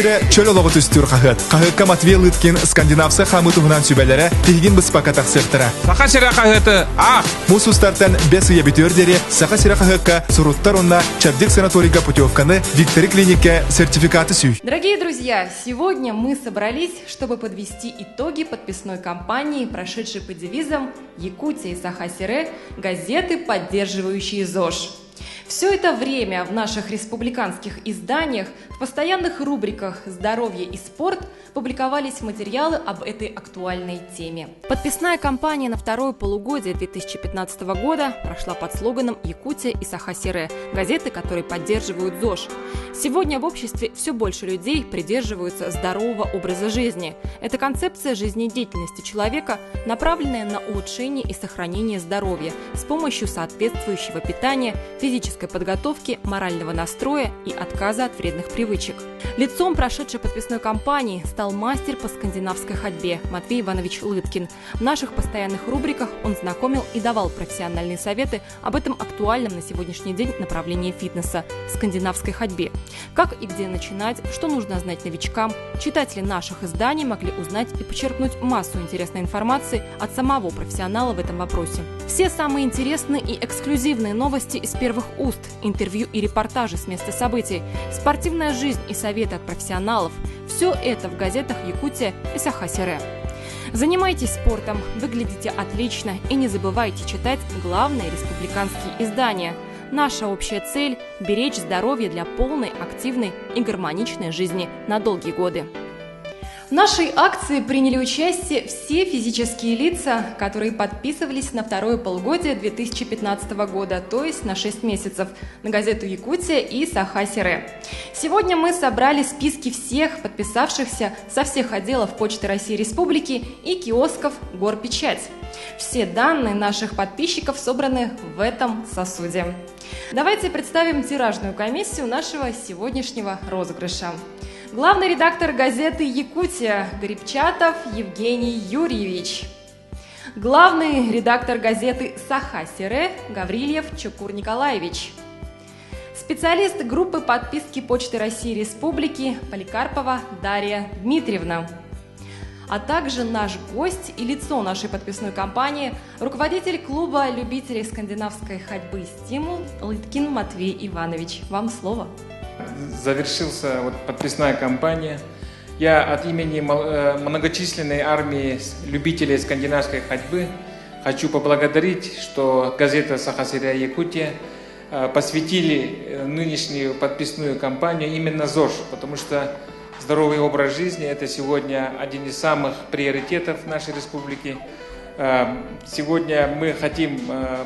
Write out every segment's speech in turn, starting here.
сире чөлөлогу түстүр кахыт. Кахыкка Матвей Лыткин скандинавсы хамы тугунан сүбелере тигин быспака таксыртыра. Саха сире кахыты ах. Мусустартан бес уя битёрдери саха сире кахыкка суруттар онна чабдик санаторийга путевканы Виктори клинике сертификаты сүй. Дорогие друзья, сегодня мы собрались, чтобы подвести итоги подписной кампании, прошедшей под девизом «Якутия и Саха-Сире. Газеты, поддерживающие ЗОЖ». Все это время в наших республиканских изданиях в постоянных рубриках «Здоровье и спорт» публиковались материалы об этой актуальной теме. Подписная кампания на второе полугодие 2015 года прошла под слоганом «Якутия и Саха-Сире. Газеты, которые поддерживают ЗОЖ». Сегодня в обществе все больше людей придерживаются здорового образа жизни. Это концепция жизнедеятельности человека, направленная на улучшение и сохранение здоровья с помощью соответствующего питания, физической подготовки, морального настроя и отказа от вредных привычек. Лицом прошедшей подписной кампании стал мастер по скандинавской ходьбе Матвей Иванович Лыткин. В наших постоянных рубриках он знакомил и давал профессиональные советы об этом актуальном на сегодняшний день направлении фитнеса – скандинавской ходьбе. Как и где начинать, что нужно знать новичкам, читатели наших изданий могли узнать и почерпнуть массу интересной информации от самого профессионала в этом вопросе. Все самые интересные и эксклюзивные новости из первых уст, интервью и репортажи с места событий, спортивная жизнь и советы от профессионалов – все это в газетах «Якутия» и «Саха-Сире». Занимайтесь спортом, выглядите отлично и не забывайте читать главные республиканские издания. Наша общая цель – беречь здоровье для полной, активной и гармоничной жизни на долгие годы. В нашей акции приняли участие все физические лица, которые подписывались на второе полугодие 2015 года, то есть на 6 месяцев, на газету «Якутия» и «Саха-Сире». Сегодня мы собрали списки всех подписавшихся со всех отделов Почты России Республики и киосков «Горпечать». Все данные наших подписчиков собраны в этом сосуде. Давайте представим тиражную комиссию нашего сегодняшнего розыгрыша. Главный редактор газеты «Якутия» Грибчатов Евгений Юрьевич. Главный редактор газеты «Саха-Сире» Гаврильев Чукур Николаевич. Специалист группы подписки Почты России Республики Поликарпова Дарья Дмитриевна. А также наш гость и лицо нашей подписной кампании, руководитель клуба любителей скандинавской ходьбы «Стимул» Лыткин Матвей Иванович. Вам слово. Завершился подписная кампания. Я от имени многочисленной армии любителей скандинавской ходьбы хочу поблагодарить, что газета «Саха-Сире Якутия» посвятили нынешнюю подписную кампанию именно ЗОЖ, потому что здоровый образ жизни – это сегодня один из самых приоритетов нашей республики. Сегодня мы хотим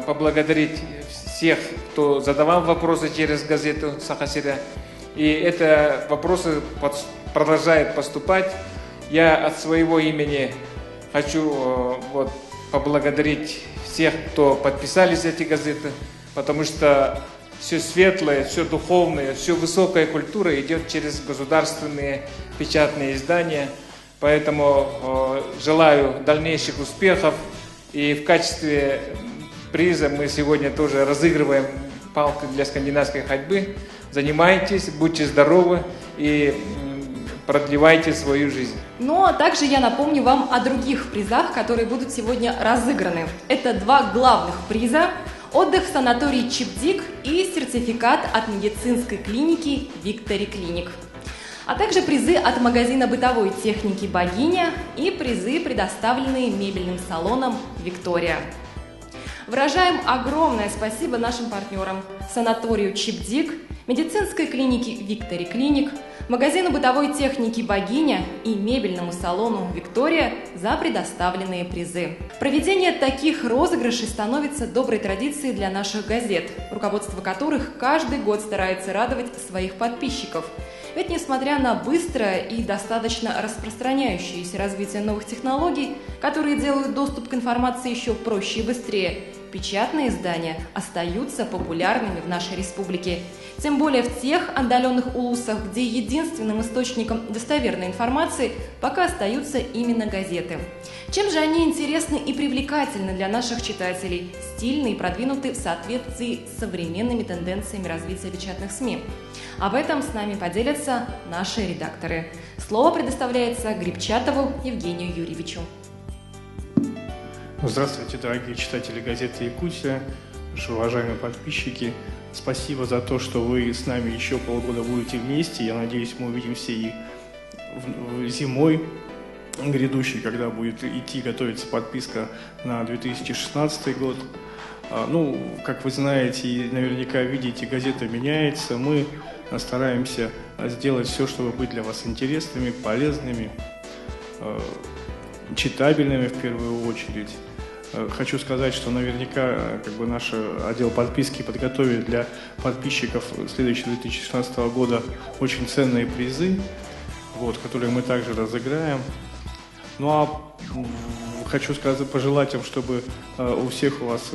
поблагодарить всех, кто задавал вопросы через газету «Саха-Сире». И эти вопросы продолжают поступать. Я от своего имени хочу поблагодарить всех, кто подписались эти газеты, потому что все светлое, все духовное, все высокая культура идет через государственные печатные издания. Поэтому желаю дальнейших успехов. И в качестве приза мы сегодня тоже разыгрываем палки для скандинавской ходьбы. Занимайтесь, будьте здоровы и продлевайте свою жизнь. Ну а также я напомню вам о других призах, которые будут сегодня разыграны. Это 2 главных приза: отдых в санатории Чебдик и сертификат от медицинской клиники Виктори Клиник. А также призы от магазина бытовой техники «Богиня» и призы, предоставленные мебельным салоном «Виктория». Выражаем огромное спасибо нашим партнерам: санаторию Чебдик, медицинской клинике Виктори Клиник, магазину бытовой техники «Богиня» и мебельному салону «Виктория» за предоставленные призы. Проведение таких розыгрышей становится доброй традицией для наших газет, руководство которых каждый год старается радовать своих подписчиков. Ведь несмотря на быстрое и достаточно распространяющееся развитие новых технологий, которые делают доступ к информации еще проще и быстрее, печатные издания остаются популярными в нашей республике. Тем более в тех отдаленных улусах, где единственным источником достоверной информации пока остаются именно газеты. Чем же они интересны и привлекательны для наших читателей, стильны и продвинуты в соответствии с современными тенденциями развития печатных СМИ? Об этом с нами поделятся наши редакторы. Слово предоставляется Грибчатову Евгению Юрьевичу. Здравствуйте, дорогие читатели газеты «Якутия», наши уважаемые подписчики. Спасибо за то, что вы с нами еще полгода будете вместе. Я надеюсь, мы увидимся и зимой грядущей, когда будет готовиться подписка на 2016 год. Как вы знаете и наверняка видите, газета меняется. Мы стараемся сделать все, чтобы быть для вас интересными, полезными, читабельными в первую очередь. Хочу сказать, что наверняка наш отдел подписки подготовит для подписчиков следующего 2016 года очень ценные призы, которые мы также разыграем. Хочу пожелать вам, чтобы у всех у вас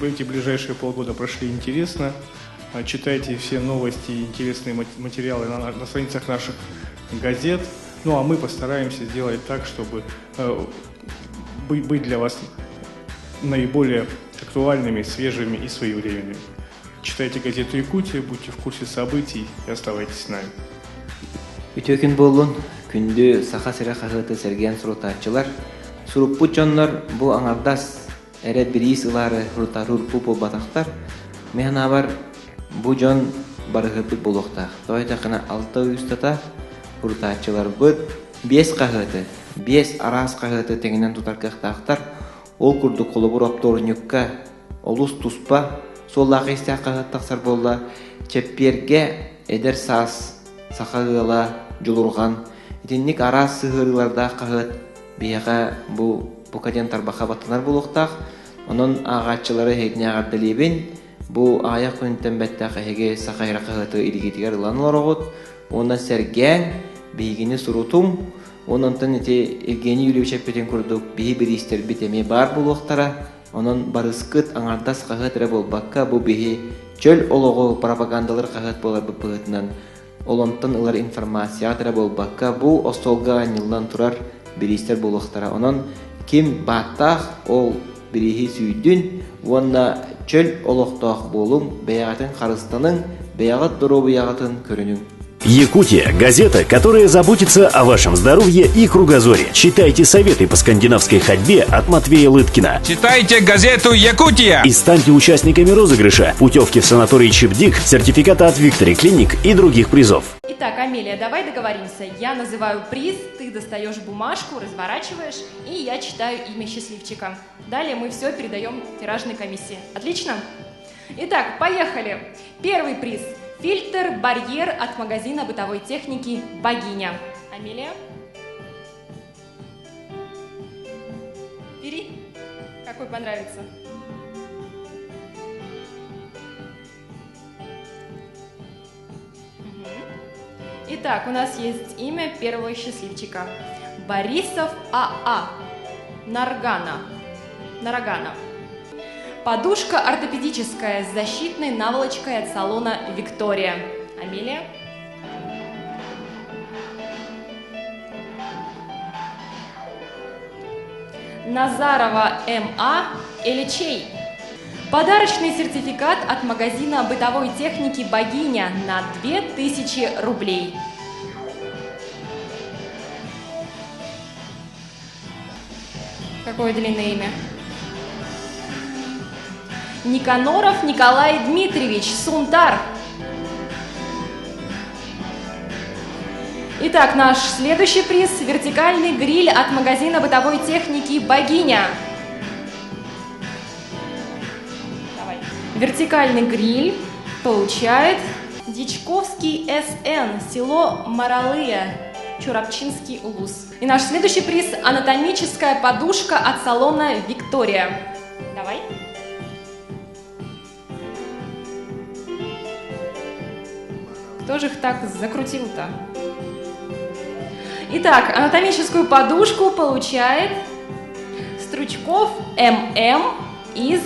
эти ближайшие полгода прошли интересно. Читайте все новости и интересные материалы на страницах наших газет. А мы постараемся сделать так, чтобы быть для вас наиболее актуальными, свежими и своевременными. Читайте газету «Якутия», будьте в курсе событий и оставайтесь с нами. Үтөкүн болун күндү саха сыра кагыты серген сурутачылар суруппу чоннор бу аңардас эре бирис ылары рутарурпу болбатактар мехнабар бу жон барыгыты болохтак тойтакына 6 үстата рутачылар бут 5 кагыты 5 арас кагыты теңинен тутаркактактар ол курду колобур опторнюкка олус туспа соллакыста кагыттаксар болла чепперге эдер сас сахагыла жулурган итинник арас сыгырыларда кагыт бияга бу букаден тарбаха баттанар булуктак онун агачылары хетне агардылыбын бу аяк күнтен беттак хеге сахайра кагыты илигитигер ланлорогот онна серген бигини сурутум ононтан Евгений Юрьевич петен курдук бии биристер битеме бар булуктара онон барыскыт аңардас кагыт болбакка бу бии чөл ологу пропагандалар кагыт болар быпытынан олонтан ылар информациятра болбакка бу остолга анылдан турар биристер булуктара онон ким баттах ол бирихи сүйдүн онна чөл олоктох болум беягатын карыстаның беягат дуру беягатын көрүнүң. Якутия – газета, которая заботится о вашем здоровье и кругозоре. Читайте советы по скандинавской ходьбе от Матвея Лыткина. Читайте газету «Якутия» И станьте участниками розыгрыша, путевки в санаторий Чебдик, сертификата от Victory Clinic и других призов. Итак, Амелия, давай договоримся. Я называю приз, ты достаешь бумажку, разворачиваешь, и я читаю имя счастливчика. Далее мы все передаем тиражной комиссии. Отлично? Итак, поехали. Первый приз. Фильтр-барьер от магазина бытовой техники «Богиня». Амелия? Бери. Какой понравится? Итак, у нас есть имя первого счастливчика. Борисов А.А. Наргана. Подушка ортопедическая с защитной наволочкой от салона «Виктория». Амелия? Назарова М.А. Эличей. Подарочный сертификат от магазина бытовой техники «Богиня» на 2000 рублей. Какое длинное имя? Никаноров Николай Дмитриевич, Сунтар. Итак, наш следующий приз – вертикальный гриль от магазина бытовой техники «Богиня». Давай. Вертикальный гриль получает Дичковский С.Н., село Маралыя, Чурапчинский улус. И наш следующий приз – анатомическая подушка от салона «Виктория». Давай. Кто же их так закрутил-то? Итак, анатомическую подушку получает Стручков М.М. из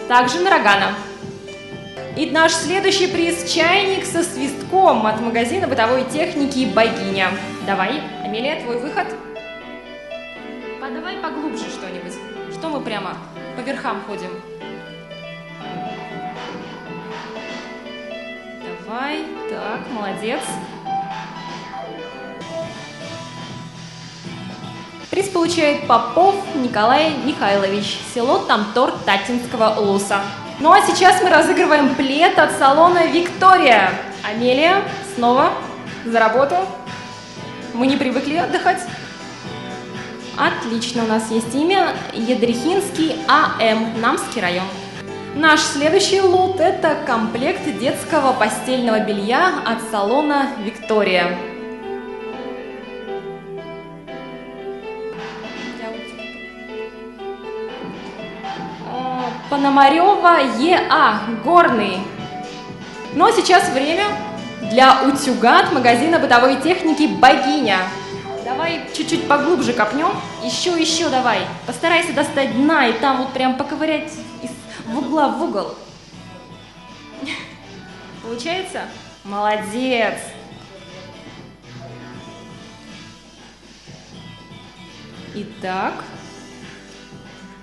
также Нарагана. И наш следующий приз — чайник со свистком от магазина бытовой техники «Богиня». Давай, Амелия, твой выход. Давай поглубже что-нибудь. Что мы прямо по верхам ходим? Давай, так, молодец. Приз получает Попов Николай Михайлович, село Тамтор Татинского улуса. Ну а сейчас мы разыгрываем плед от салона «Виктория». Амелия, снова за работу. Мы не привыкли отдыхать. Отлично, у нас есть имя Ядрихинский А.М., Намский район. Наш следующий лот — это комплект детского постельного белья от салона «Виктория». Пономарева Е.А. Горный. Но сейчас время для утюга от магазина бытовой техники «Богиня». Давай чуть-чуть поглубже копнем. Еще давай. Постарайся достать дна и там вот прям поковырять из угла в угол. Получается? Молодец. Итак,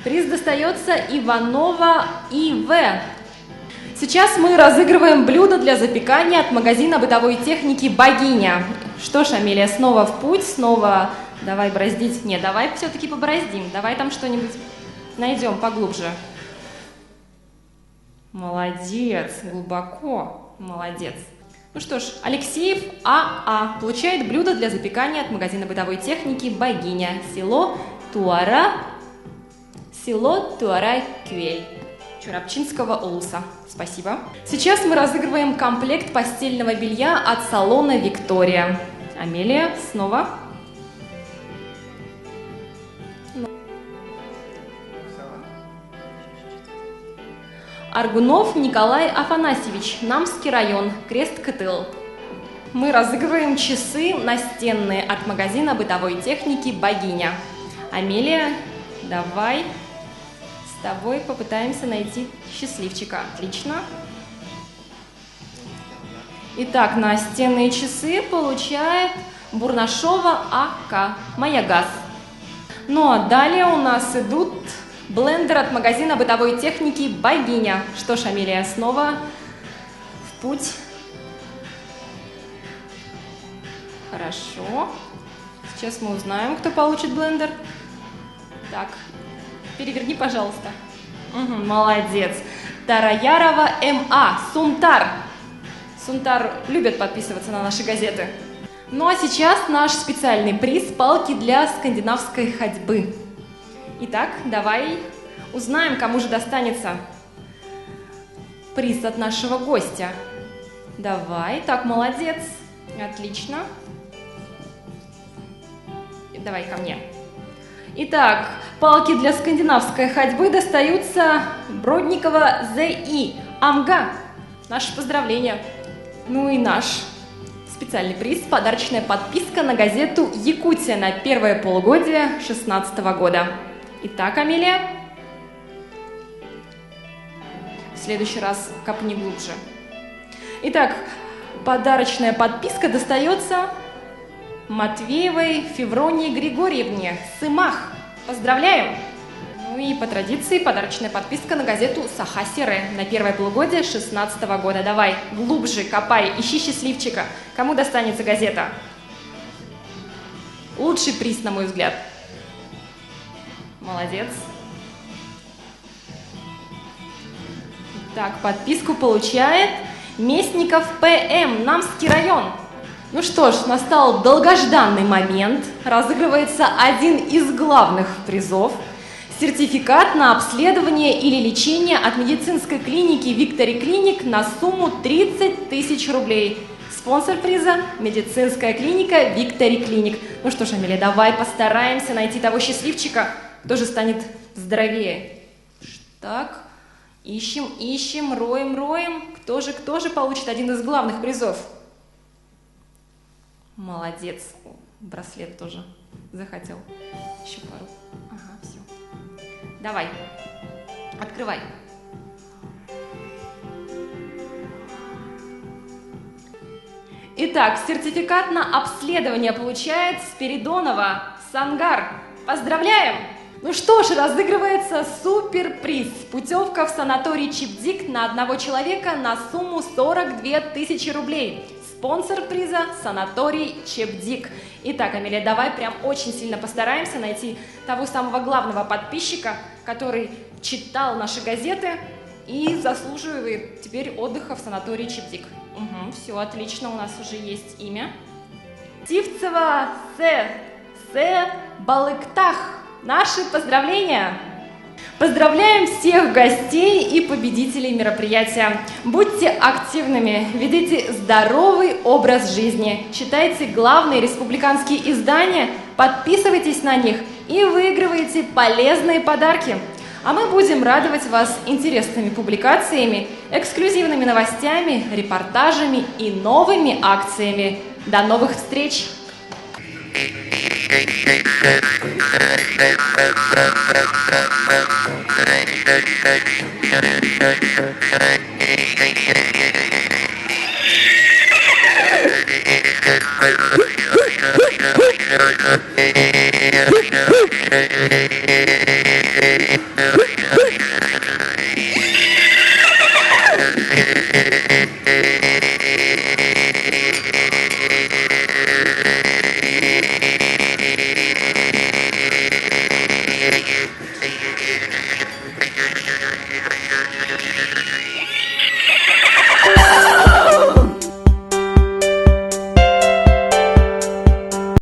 приз достается Иванова И.В. Сейчас мы разыгрываем блюдо для запекания от магазина бытовой техники «Богиня». Что ж, Амелия, снова в путь, снова давай бороздить. Нет, давай все-таки побороздим. Давай там что-нибудь найдем поглубже. Молодец, глубоко, молодец. Ну что ж, Алексеев А.А. получает блюдо для запекания от магазина бытовой техники «Богиня», село Туара-Кюэль, Чурапчинского улуса. Спасибо. Сейчас мы разыгрываем комплект постельного белья от салона «Виктория». Амелия, снова. Аргунов Николай Афанасьевич, Намский район, Крест-Кытыл. Мы разыгрываем часы настенные от магазина бытовой техники «Богиня». Амелия, давай с тобой попытаемся найти счастливчика. Отлично. Итак, настенные часы получает Бурнашова А.К. «Маягаз». Ну а далее у нас идут блендер от магазина бытовой техники «Богиня». Что ж, Амелия, снова в путь. Хорошо. Сейчас мы узнаем, кто получит блендер. Так, переверни, пожалуйста. Угу, молодец. Тараярова М.А. Сунтар. Сунтар любят подписываться на наши газеты. Ну а сейчас наш специальный приз — палки для скандинавской ходьбы. Итак, давай узнаем, кому же достанется приз от нашего гостя. Давай, так, молодец, отлично. Давай ко мне. Итак, палки для скандинавской ходьбы достаются Бродникова З.И. Амга. Наше поздравление. Ну и наш специальный приз — подарочная подписка на газету «Якутия» на первое полугодие 2016 года. Итак, Амелия, в следующий раз копни глубже. Итак, подарочная подписка достается Матвеевой Февронии Григорьевне, Сымах. Поздравляем! Ну и по традиции подарочная подписка на газету «Саха-Сире» на первое полугодие 2016 года. Давай, глубже копай, ищи счастливчика. Кому достанется газета? Лучший приз, на мой взгляд. Молодец. Так, подписку получает Местников П.М., Намский район. Ну что ж, настал долгожданный момент. Разыгрывается один из главных призов. Сертификат на обследование или лечение от медицинской клиники «Виктори Клиник» на сумму 30 тысяч рублей. Спонсор приза – медицинская клиника «Виктори Клиник». Ну что ж, Амелия, давай постараемся найти того счастливчика, кто же станет здоровее. Так, ищем, роем. Кто же получит один из главных призов? Молодец. Браслет тоже захотел. Еще пару. Ага, все. Давай. Открывай. Итак, сертификат на обследование получает Спиридонова Сангар. Поздравляем! Ну что ж, разыгрывается суперприз. Путевка в санаторий Чебдик на одного человека на сумму 42 тысячи рублей. Спонсор приза – санаторий Чебдик. Итак, Амелия, давай прям очень сильно постараемся найти того самого главного подписчика, который читал наши газеты и заслуживает теперь отдыха в санатории Чебдик. Угу, все отлично, у нас уже есть имя. Тивцева Се Балыктах. Наши поздравления! Поздравляем всех гостей и победителей мероприятия. Будьте активными, ведите здоровый образ жизни, читайте главные республиканские издания, подписывайтесь на них и выигрывайте полезные подарки. А мы будем радовать вас интересными публикациями, эксклюзивными новостями, репортажами и новыми акциями. До новых встреч!